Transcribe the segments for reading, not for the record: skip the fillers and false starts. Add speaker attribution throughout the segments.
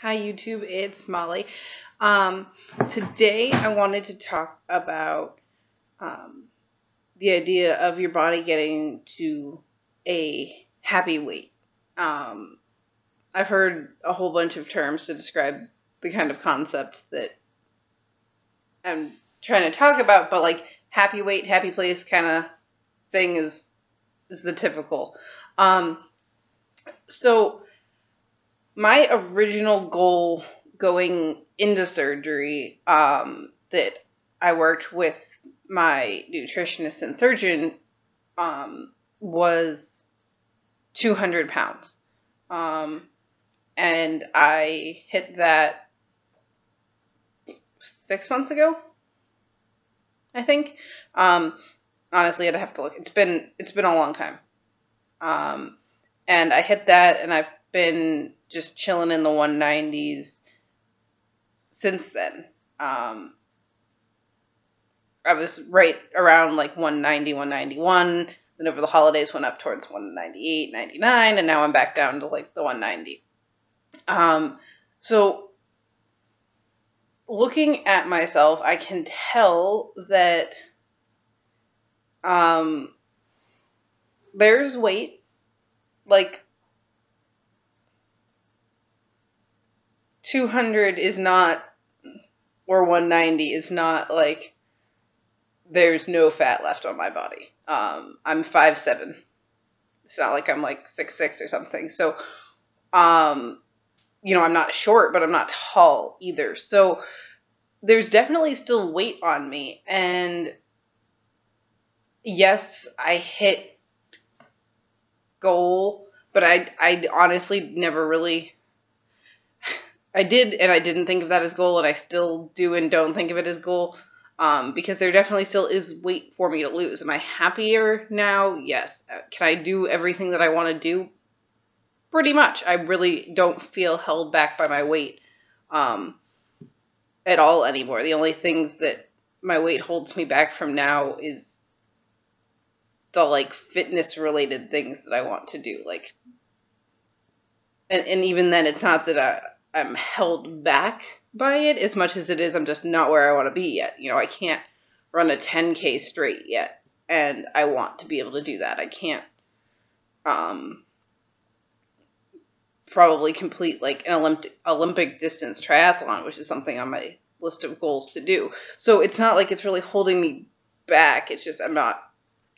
Speaker 1: Hi YouTube, it's Molly. Um, Today I wanted to talk about um, the idea of your body getting to a happy weight. Um, I've heard a whole bunch of terms to describe the kind of concept that I'm trying to talk about, but like happy weight, happy place kind of thing is the typical. Um, so my original goal going into surgery, that I worked with my nutritionist and surgeon, was 200 pounds. Um, and I hit that 6 months ago, I think. Um, Honestly, I'd have to look. It's been a long time. Um, and I hit that, and I've been just chilling in the 190s since then. Um, I was right around like 190, 191. Then over the holidays went up towards 198, 99, and now I'm back down to like the 190. So looking at myself, I can tell that there's weight. Like 200 is not, or 190 is not like there's no fat left on my body. I'm 5'7". It's not like I'm like 6'6" or something. So, I'm not short, but I'm not tall either. So there's definitely still weight on me. And yes, I hit goal, but I honestly never really, I did, and I didn't think of that as goal, and I still do and don't think of it as goal. Because there definitely still is weight for me to lose. Am I happier now? Yes. Can I do everything that I want to do? Pretty much. I really don't feel held back by my weight at all anymore. The only things that my weight holds me back from now is the like fitness related things that I want to do. Like, and even then, it's not that I'm held back by it as much as it is I'm just not where I want to be yet. I can't run a 10K straight yet, and I want to be able to do that. I can't probably complete like an Olympic distance triathlon, which is something on my list of goals to do. So it's not like it's really holding me back. It's just I'm not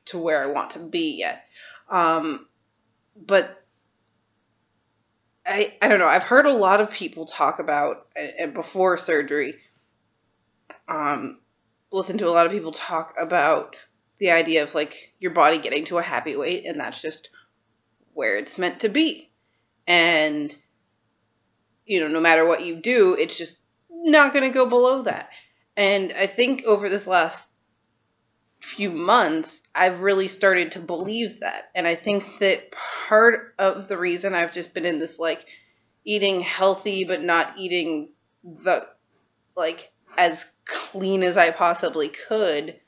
Speaker 1: to where I want to be yet. But I don't know. I've heard a lot of people talk about, and before surgery, listen to a lot of people talk about the idea of like your body getting to a happy weight, and that's just where it's meant to be. And no matter what you do, it's just not going to go below that. And I think over this last few months, I've really started to believe that. And I think that part of the reason I've just been in this like eating healthy but not eating the like as clean as I possibly could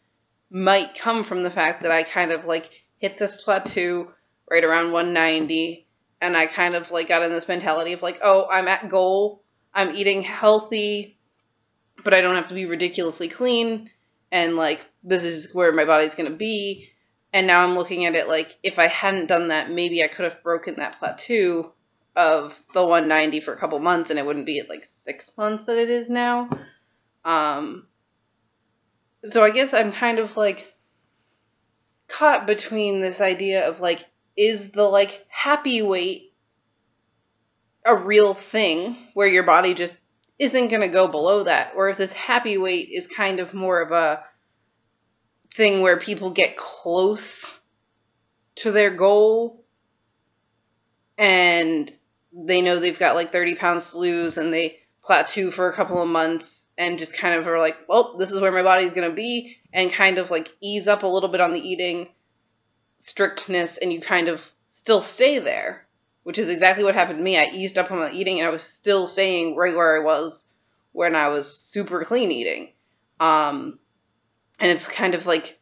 Speaker 1: might come from the fact that I kind of like hit this plateau right around 190, and I kind of like got in this mentality of like, oh, I'm at goal, I'm eating healthy, but I don't have to be ridiculously clean, and like this is where my body's going to be. And now I'm looking at it like if I hadn't done that, maybe I could have broken that plateau of the 190 for a couple months, and it wouldn't be at like 6 months that it is now. So I guess I'm kind of like caught between this idea of like, is the like happy weight a real thing where your body just isn't going to go below that? Or if this happy weight is kind of more of a thing where people get close to their goal and they know they've got like 30 pounds to lose and they plateau for a couple of months and just kind of are like, well, this is where my body's going to be, and kind of like ease up a little bit on the eating strictness, and you kind of still stay there, which is exactly what happened to me. I eased up on the eating, and I was still staying right where I was when I was super clean eating. And it's kind of like,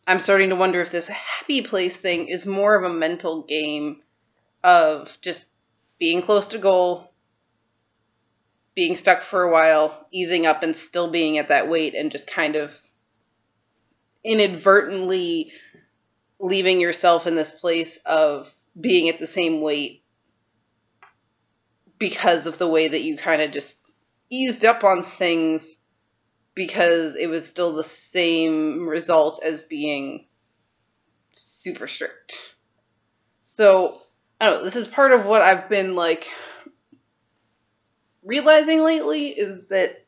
Speaker 1: I'm starting to wonder if this happy place thing is more of a mental game of just being close to goal, being stuck for a while, easing up and still being at that weight, and just kind of inadvertently leaving yourself in this place of being at the same weight because of the way that you kind of just eased up on things because it was still the same result as being super strict. So, I don't know, this is part of what I've been, like, realizing lately, is that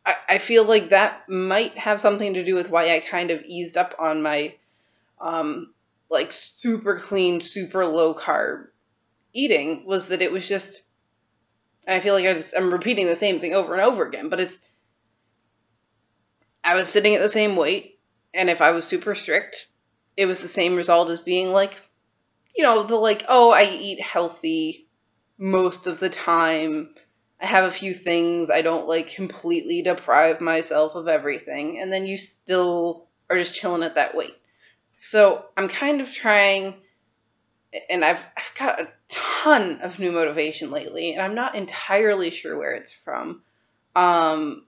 Speaker 1: I feel like that might have something to do with why I kind of eased up on my, like, super clean, super low carb eating, was that it was just, and I feel like I'm repeating the same thing over and over again, but I was sitting at the same weight, and if I was super strict, it was the same result as being like, oh, I eat healthy most of the time. I have a few things. I don't, like, completely deprive myself of everything. And then you still are just chilling at that weight. So I'm kind of trying, and I've got a ton of new motivation lately, and I'm not entirely sure where it's from. But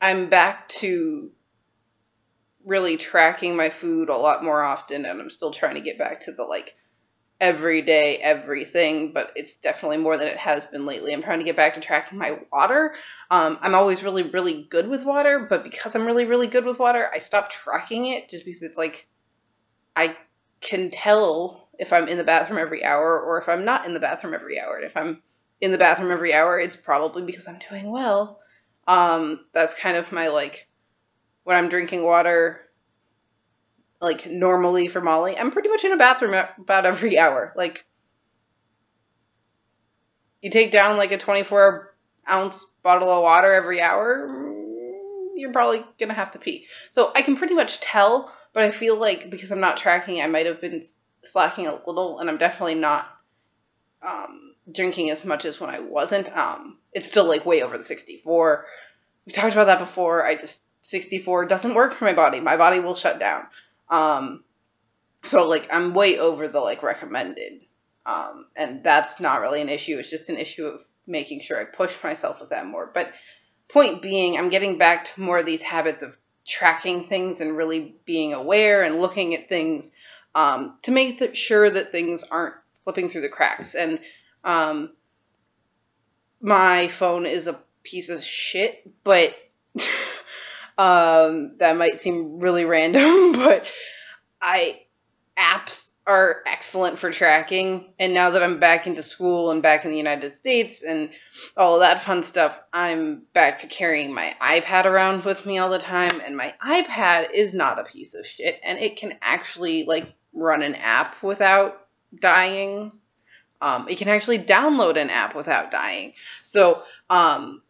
Speaker 1: I'm back to really tracking my food a lot more often, and I'm still trying to get back to the, like, everyday everything, but it's definitely more than it has been lately. I'm trying to get back to tracking my water. I'm always really, really good with water, but because I'm really, really good with water, I stopped tracking it just because it's like, I can tell if I'm in the bathroom every hour or if I'm not in the bathroom every hour. And if I'm in the bathroom every hour, it's probably because I'm doing well. That's kind of my, like, when I'm drinking water, like, normally for Molly, I'm pretty much in a bathroom about every hour. Like, you take down, like, a 24-ounce bottle of water every hour, you're probably gonna have to pee. So I can pretty much tell, but I feel like because I'm not tracking, I might have been slacking a little, and I'm definitely not drinking as much as when I wasn't. It's still, like, way over the 64. We talked about that before. 64 doesn't work for my body. My body will shut down. So, like, I'm way over the, like, recommended. And that's not really an issue. It's just an issue of making sure I push myself with that more. But point being, I'm getting back to more of these habits of tracking things and really being aware and looking at things, to make sure that things aren't slipping through the cracks. And, my phone is a piece of shit, but, that might seem really random, but apps are excellent for tracking, and now that I'm back into school and back in the United States and all of that fun stuff, I'm back to carrying my iPad around with me all the time, and my iPad is not a piece of shit, and it can actually, like, run an app without dying. It can actually download an app without dying. So, I'm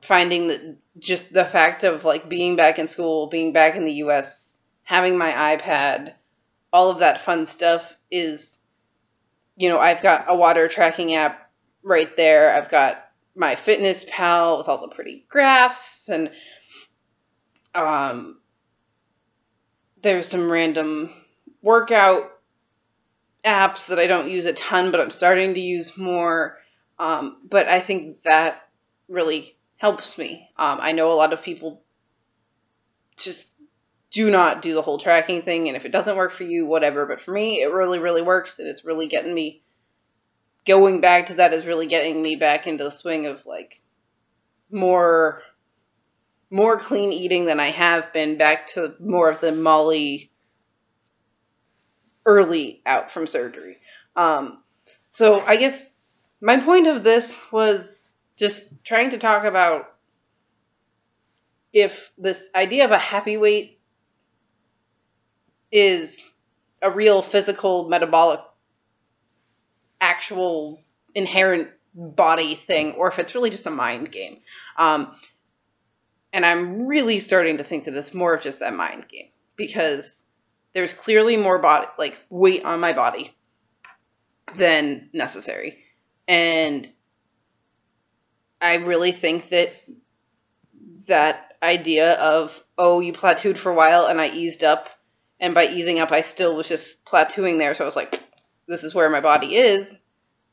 Speaker 1: finding that just the fact of, like, being back in school, being back in the US, having my iPad, all of that fun stuff is, I've got a water tracking app right there. I've got my MyFitnessPal with all the pretty graphs, and there's some random workout apps that I don't use a ton, but I'm starting to use more. But I think that really helps me. I know a lot of people just do not do the whole tracking thing, and if it doesn't work for you, whatever. But for me, it really, really works, and it's really getting me, going back to that is really getting me back into the swing of, like, more clean eating than I have been, back to more of the Molly early out from surgery. So I guess my point of this was just trying to talk about if this idea of a happy weight is a real physical, metabolic, actual, inherent body thing, or if it's really just a mind game. And I'm really starting to think that it's more of just a mind game, because there's clearly more weight on my body than necessary. And I really think that idea of, oh, you plateaued for a while and I eased up, And by easing up, I still was just plateauing there. So I was like, this is where my body is.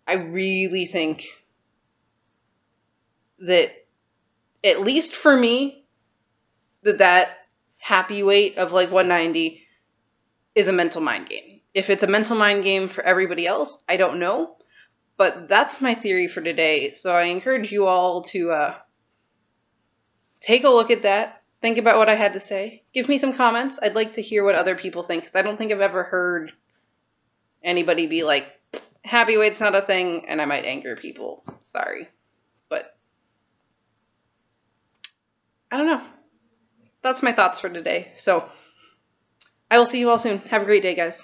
Speaker 1: I really think that, at least for me, that happy weight of like 190 is a mental mind game. If it's a mental mind game for everybody else, I don't know. But that's my theory for today. So I encourage you all to take a look at that. Think about what I had to say. Give me some comments. I'd like to hear what other people think, because I don't think I've ever heard anybody be like, happy weight's not a thing, and I might anger people. Sorry. But I don't know. That's my thoughts for today. So I will see you all soon. Have a great day, guys.